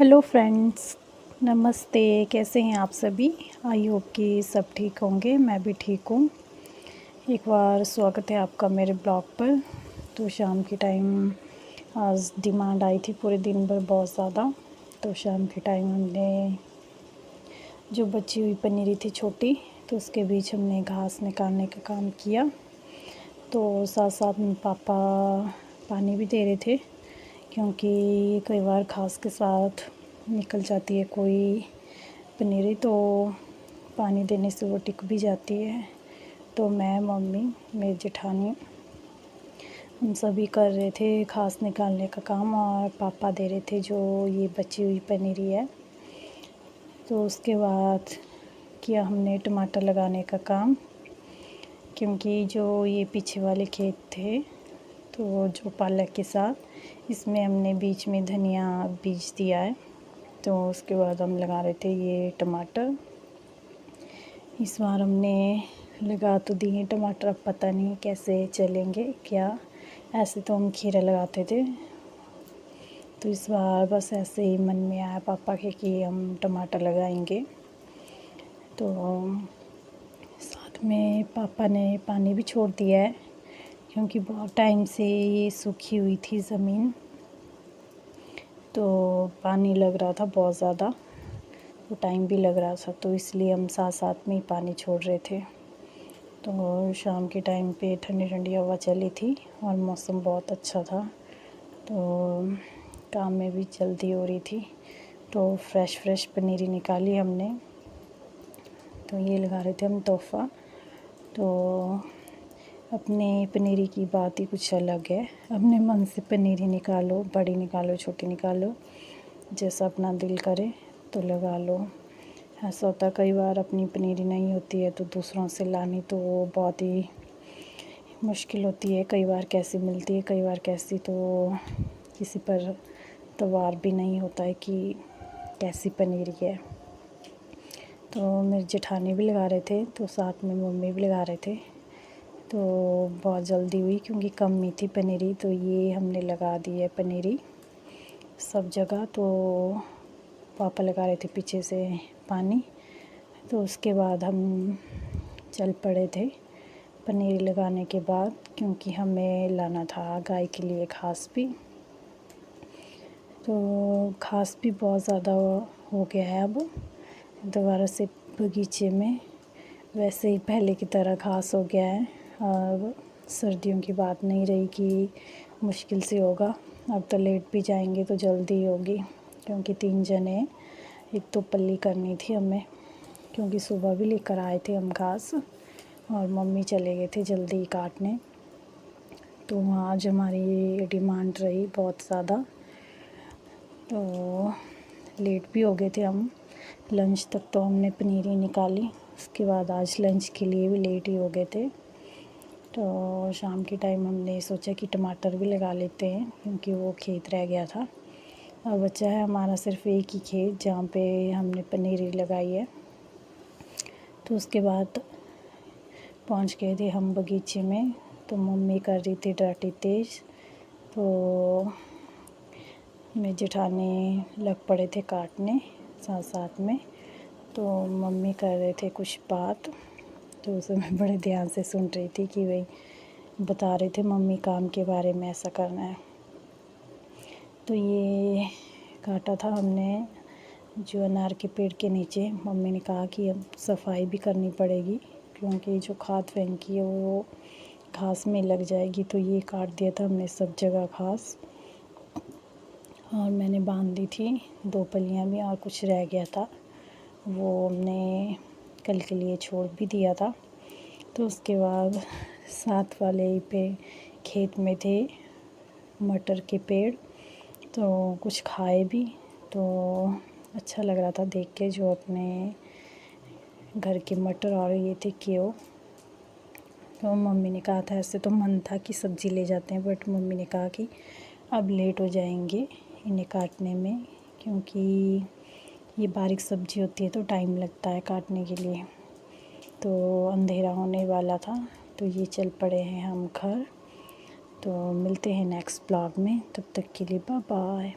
Hello friends, नमस्ते। कैसे हैं आप सभी? आई होप कि सब ठीक होंगे। मैं भी ठीक हूँ। एक बार स्वागत है आपका मेरे ब्लॉग पर। तो शाम के टाइम आज डिमांड आई थी पूरे दिन भर बहुत ज़्यादा। तो शाम के टाइम हमने जो बची हुई पनीरी थी छोटी, तो उसके बीच हमने घास निकालने का काम किया। तो साथ साथ में पापा पानी भी दे रहे थे, क्योंकि कई बार घास के साथ निकल जाती है कोई पनीरी, तो पानी देने से वो टिक भी जाती है। तो मैं, मम्मी, मेरी जेठानी, हम सभी कर रहे थे घास निकालने का काम, और पापा दे रहे थे जो ये बची हुई पनीरी है। तो उसके बाद किया हमने टमाटर लगाने का काम, क्योंकि जो ये पीछे वाले खेत थे, तो जो पालक के साथ इसमें हमने बीच में धनिया बीज दिया है। तो उसके बाद हम लगा रहे थे ये टमाटर। इस बार हमने लगा तो दिए टमाटर, अब पता नहीं कैसे चलेंगे क्या। ऐसे तो हम खीरा लगाते थे, तो इस बार बस ऐसे ही मन में आया पापा के कि हम टमाटर लगाएंगे। तो साथ में पापा ने पानी भी छोड़ दिया है, क्योंकि बहुत टाइम से ये सूखी हुई थी ज़मीन, तो पानी लग रहा था बहुत ज़्यादा, तो टाइम भी लग रहा था, तो इसलिए हम साथ साथ में ही पानी छोड़ रहे थे। तो शाम के टाइम पे ठंडी ठंडी हवा चली थी और मौसम बहुत अच्छा था, तो काम में भी जल्दी हो रही थी। तो फ्रेश पनीरी निकाली हमने। तो ये लगा रहे थे हम तोहफ़ा। तो अपने पनीरी की बात ही कुछ अलग है। अपने मन से पनीरी निकालो, बड़ी निकालो, छोटी निकालो, जैसा अपना दिल करे तो लगा लो। ऐसा होता है कई बार अपनी पनीरी नहीं होती है तो दूसरों से लानी तो वो बहुत ही मुश्किल होती है। कई बार कैसी मिलती है, कई बार कैसी, तो किसी पर तवार भी नहीं होता है कि कैसी पनीरी है। तो मेरी जेठानी भी लगा रहे थे, तो साथ में मम्मी भी लगा रहे थे। तो बहुत जल्दी हुई क्योंकि कम ही थी पनीरी, तो ये हमने लगा दी है पनीरी सब जगह। तो पापा लगा रहे थे पीछे से पानी, तो उसके बाद हम चल पड़े थे पनीरी लगाने के बाद, क्योंकि हमें लाना था गाय के लिए घास भी। तो घास भी बहुत ज़्यादा हो गया है अब दोबारा से बगीचे में। वैसे ही पहले की तरह घास हो गया है। अब सर्दियों की बात नहीं रही कि मुश्किल से होगा। अब तो लेट भी जाएंगे तो जल्दी होगी, क्योंकि 3 जने, एक तो पल्ली करनी थी हमें, क्योंकि सुबह भी लेकर आए थे हम घास, और मम्मी चले गए थे जल्दी काटने। तो आज हमारी डिमांड रही बहुत ज़्यादा, तो लेट भी हो गए थे हम। लंच तक तो हमने पनीरी निकाली, उसके बाद आज लंच के लिए भी लेट ही हो गए थे। तो शाम के टाइम हमने सोचा कि टमाटर भी लगा लेते हैं, क्योंकि वो खेत रह गया था। और बचा है हमारा सिर्फ एक ही खेत जहाँ पे हमने पनीरी लगाई है। तो उसके बाद पहुँच गए थे हम बगीचे में। तो मम्मी कर रही थी डाँटी तेज़, तो मेरी जेठानी लग पड़े थे काटने साथ साथ में। तो मम्मी कर रहे थे कुछ बात, तो उसे मैं बड़े ध्यान से सुन रही थी कि भाई बता रहे थे मम्मी काम के बारे में, ऐसा करना है। तो ये काटा था हमने जो अनार के पेड़ के नीचे। मम्मी ने कहा कि अब सफाई भी करनी पड़ेगी, क्योंकि जो खाद फेंकी है वो घास में लग जाएगी। तो ये काट दिया था हमने सब जगह घास, और मैंने बांध दी थी 2 पल्लियाँ भी, और कुछ रह गया था वो हमने कल के लिए छोड़ भी दिया था। तो उसके बाद साथ वाले पे खेत में थे मटर के पेड़, तो कुछ खाए भी, तो अच्छा लग रहा था देख के, जो अपने घर के मटर और ये थे केओ। तो मम्मी ने कहा था, ऐसे तो मन था कि सब्ज़ी ले जाते हैं, बट मम्मी ने कहा कि अब लेट हो जाएंगे इन्हें काटने में, क्योंकि ये बारीक सब्ज़ी होती है तो टाइम लगता है काटने के लिए। तो अंधेरा होने वाला था, तो ये चल पड़े हैं हम घर। तो मिलते हैं नेक्स्ट ब्लॉग में, तब तक के लिए बाय बाय।